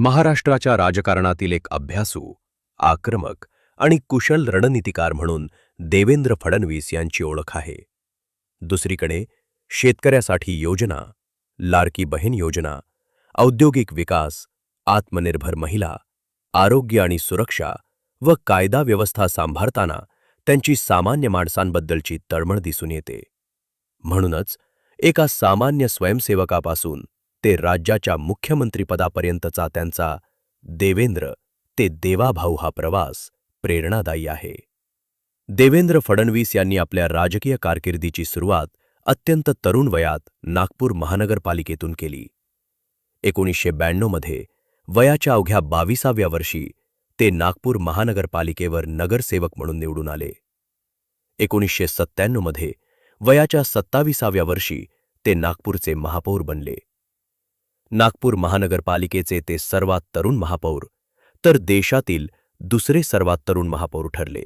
महाराष्ट्राच्या राजकारणातील एक अभ्यासू, आक्रमक आणि कुशल रणनीतिकार म्हणून देवेंद्र फडणवीस यांची ओळख आहे. दुसरीकडे शेतकऱ्यासाठी योजना, लाडकी बहीण योजना, औद्योगिक विकास, आत्मनिर्भर महिला, आरोग्य आणि सुरक्षा व कायदा व्यवस्था सांभाळताना त्यांची सामान्य माणसांबद्दलची तळमळ दिसून येते. म्हणूनच एका सामान्य स्वयंसेवकापासून ते राज्याच्या मुख्यमंत्रीपदापर्यंतचा त्यांचा देवेंद्र ते देवाभाऊ हा प्रवास प्रेरणादायी आहे. देवेंद्र फडणवीस यांनी आपल्या राजकीय कारकिर्दीची सुरुवात अत्यंत तरुण वयात नागपूर महानगरपालिकेतून केली. 1992 मध्ये वयाच्या अवघ्या 22व्या वर्षी ते नागपूर महानगरपालिकेवर नगरसेवक म्हणून निवडून आले. 1997 मध्ये वयाच्या 27व्या वर्षी ते नागपूरचे महापौर बनले. नागपूर महानगरपालिकेचे ते सर्वात तरुण महापौर, तर देशातील दुसरे सर्वात तरुण महापौर ठरले.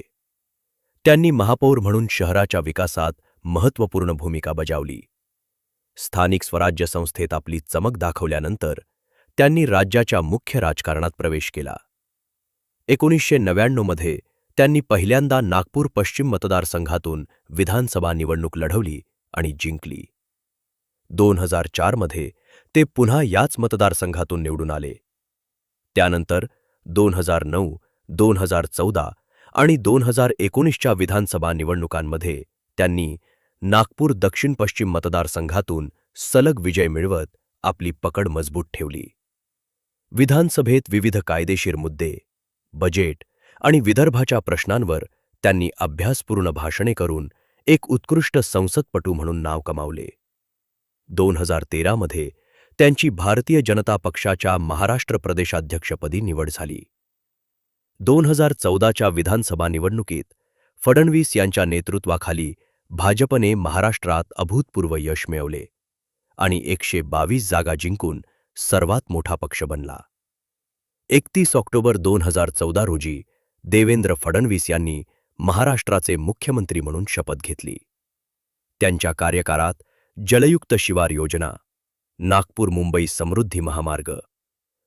त्यांनी महापौर म्हणून शहराच्या विकासात महत्त्वपूर्ण भूमिका बजावली. स्थानिक स्वराज्य संस्थेत आपली चमक दाखवल्यानंतर त्यांनी राज्याच्या मुख्य राजकारणात प्रवेश केला. 1999 मध्ये त्यांनी पहिल्यांदा नागपूर पश्चिम मतदारसंघातून विधानसभा निवडणूक लढवली आणि जिंकली. 2004 मध्ये ते पुन्हा याच मतदारसंघातून निवडून आले. त्यानंतर 2009, 2014 आणि 2019च्या विधानसभा निवडणुकांमध्ये त्यांनी नागपूर दक्षिण पश्चिम मतदारसंघातून सलग विजय मिळवत आपली पकड मजबूत ठेवली. विधानसभेत विविध कायदेशीर मुद्दे, बजेट आणि विदर्भाच्या प्रश्नांवर त्यांनी अभ्यासपूर्ण भाषणे करून एक उत्कृष्ट संसदपटू म्हणून नाव कमावले. 2013 मध्ये त्यांची भारतीय जनता पक्षाच्या महाराष्ट्र प्रदेशाध्यक्षपदी निवड झाली. 2014च्या विधानसभा निवडणुकीत फडणवीस यांच्या नेतृत्वाखाली भाजपने महाराष्ट्रात अभूतपूर्व यश मिळवले आणि 122 जागा जिंकून सर्वात मोठा पक्ष बनला. 31 ऑक्टोबर 2014 रोजी देवेंद्र फडणवीस यांनी महाराष्ट्राचे मुख्यमंत्री म्हणून शपथ घेतली. त्यांच्या कार्यकाळात जलयुक्त शिवार योजना, नागपूर मुंबई समृद्धी महामार्ग,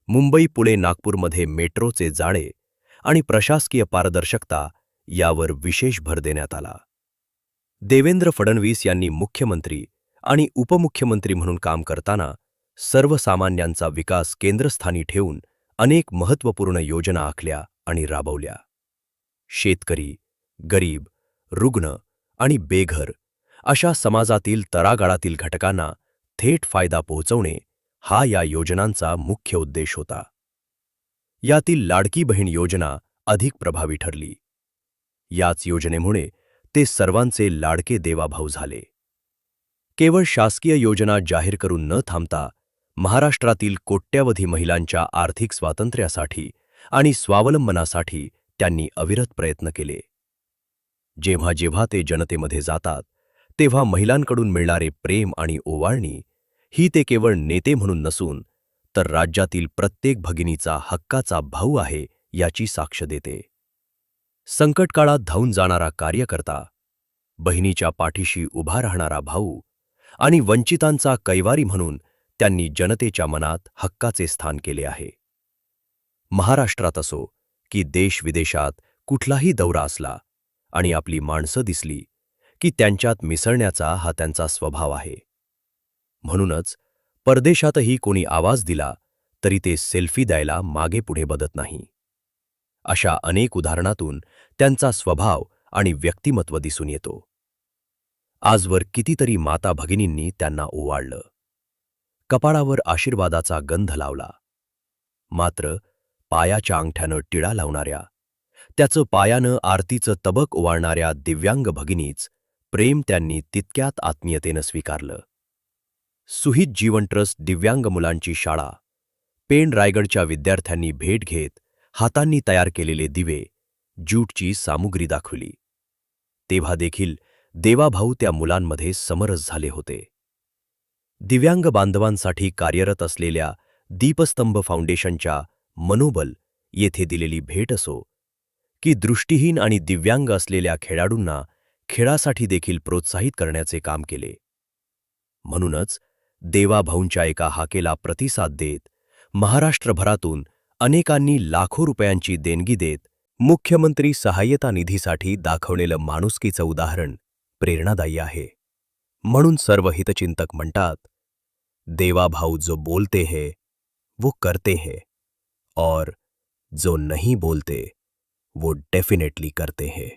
मुंबई पुणे नागपूरमध्ये मेट्रोचे जाळे आणि प्रशासकीय पारदर्शकता यावर विशेष भर देण्यात आला. देवेंद्र फडणवीस यांनी मुख्यमंत्री आणि उपमुख्यमंत्री म्हणून काम करताना सर्वसामान्यांचा विकास केंद्रस्थानी ठेवून अनेक महत्त्वपूर्ण योजना आखल्या आणि राबवल्या. शेतकरी, गरीब, रुग्ण आणि बेघर अशा समाजातील तळागाळातील घटकांना थेट फायदा पोहोचवणे हा या योजनांचा मुख्य उद्देश होता. यातील लाडकी बहीण योजना अधिक प्रभावी ठरली. याच योजनेमुळे ते सर्वांचे लाडके देवाभाऊ झाले. केवळ शासकीय योजना जाहीर करून न थांबता महाराष्ट्रातील कोट्यावधी महिलांच्या आर्थिक स्वातंत्र्यासाठी आणि स्वावलंबनासाठी त्यांनी अविरत प्रयत्न केले. जेव्हा जेव्हा ते जनतेमध्ये जातात तेव्हा महिलांकडून मिळणारे प्रेम आणि ओवाळणी ही ते केवळ नेते म्हणून नसून तर राज्यातील प्रत्येक भगिनीचा हक्काचा भाऊ आहे याची साक्ष देते. संकटकाळात धावून जाणारा कार्यकर्ता, बहिणीच्या पाठीशी उभा राहणारा भाऊ आणि वंचितांचा कैवारी म्हणून त्यांनी जनतेच्या मनात हक्काचे स्थान केले आहे. महाराष्ट्रात असो की देश-विदेशात कुठलाही दौरा असला आणि आपली माणसं दिसली की त्यांच्यात मिसळण्याचा हा त्यांचा स्वभाव आहे. म्हणूनच परदेशातही कोणी आवाज दिला तरी ते सेल्फी द्यायला मागे पुढे बघत नाही. अशा अनेक उदाहरणातून त्यांचा स्वभाव आणि व्यक्तिमत्व दिसून येतो. आजवर कितीतरी माता भगिनींनी त्यांना ओवाळलं, कपाळावर आशीर्वादाचा गंध लावला. मात्र पायाच्या अंगठ्यानं टिळा लावणाऱ्या, त्याचं पायानं आरतीचं तबक ओवाळणाऱ्या दिव्यांग भगिनीच प्रेम त्यांनी तितक्यात आत्मीयतेनं स्वीकारलं. सुहित जीवन ट्रस्ट दिव्यांग मुलांची शाळा, पेण रायगडच्या विद्यार्थ्यांनी भेट घेत हातांनी तयार केलेले दिवे, ज्यूटची सामुग्री दाखवली. तेव्हा देखील देवाभाऊ त्या मुलांमध्ये समरस झाले होते. दिव्यांग बांधवांसाठी कार्यरत असलेल्या दीपस्तंभ फाउंडेशनच्या मनोबल येथे दिलेली भेट असो की दृष्टिहीन आणि दिव्यांग असलेल्या खेळाडूंना खेळासाठी देखील प्रोत्साहित करण्याचे काम केले. म्हणूनच देवाभाऊंच्या एका हाकेला प्रतिसाद देत महाराष्ट्रभरातून अनेकांनी लाखो रुपयांची देणगी देत मुख्यमंत्री सहाय्यता निधीसाठी दाखवलेलं माणुसकीचं उदाहरण प्रेरणादायी आहे. म्हणून सर्व हितचिंतक म्हणतात, देवा भाऊ जो बोलते हैं वो करते हैं और जो नहीं बोलते वो डेफिनेटली करते हैं.